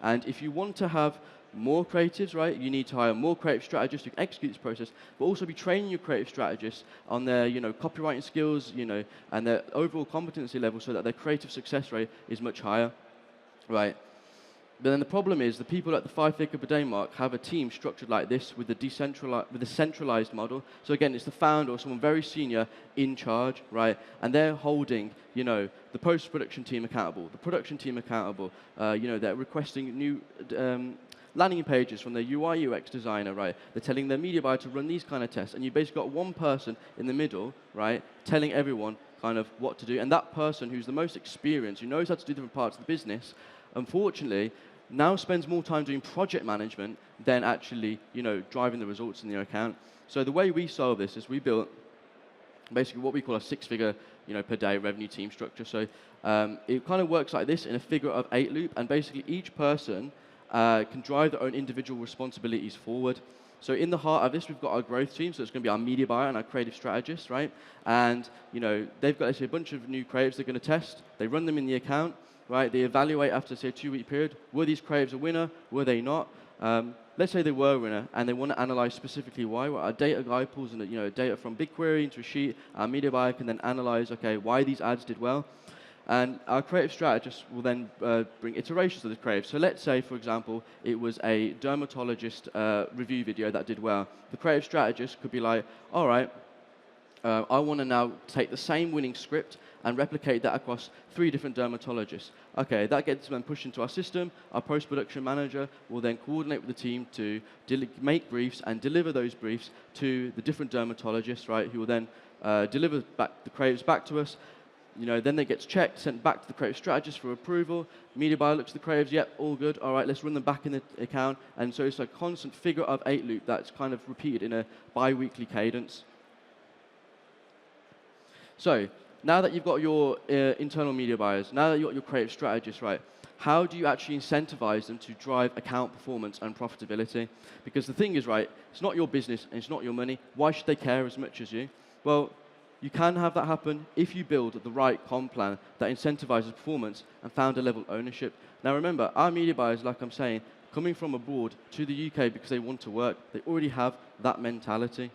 And if you want to have more creatives, right, you need to hire more creative strategists who can execute this process, but also be training your creative strategists on their, copywriting skills, and their overall competency level so that their creative success rate is much higher, right? But then the problem is the people at the 5-figure per day mark have a team structured like this with the centralized model. So again, it's the founder or someone very senior in charge, right? And they're holding, the post-production team accountable, the production team accountable. They're requesting new landing pages from their UI UX designer, right? They're telling their media buyer to run these kind of tests, and you've basically got one person in the middle, right, telling everyone kind of what to do. And that person who's the most experienced, who knows how to do different parts of the business, unfortunately, now spends more time doing project management than actually, driving the results in your account. So the way we solve this is we built basically what we call a 6-figure, per day revenue team structure. So it kind of works like this in a figure of 8 loop, and basically each person can drive their own individual responsibilities forward. So in the heart of this, we've got our growth team, so it's going to be our media buyer and our creative strategist, right? And they've got, let's say, a bunch of new creatives they're going to test. They run them in the account. Right, they evaluate after, say, a 2-week period. Were these creatives a winner? Were they not? Let's say they were a winner, and they want to analyze specifically why. Well, our data guy pulls in data from BigQuery into a sheet. Our media buyer can then analyze, okay, why these ads did well. And our creative strategist will then bring iterations of the creative. So let's say, for example, it was a dermatologist review video that did well. The creative strategist could be like, all right, I want to now take the same winning script and replicate that across 3 different dermatologists. Okay, that gets them pushed into our system. Our post-production manager will then coordinate with the team to make briefs and deliver those briefs to the different dermatologists, right, who will then deliver back the creatives back to us. Then they get checked, sent back to the creative strategist for approval. Media buyer looks at the creatives, yep, all good. All right, let's run them back in the account. And so it's a constant figure of 8 loop that's kind of repeated in a bi-weekly cadence. So now that you've got your internal media buyers, now that you've got your creative strategists, right, how do you actually incentivize them to drive account performance and profitability? Because the thing is, right, it's not your business and it's not your money. Why should they care as much as you? Well, you can have that happen if you build the right comp plan that incentivizes performance and founder-level ownership. Now remember, our media buyers, like I'm saying, coming from abroad to the UK because they want to work, they already have that mentality.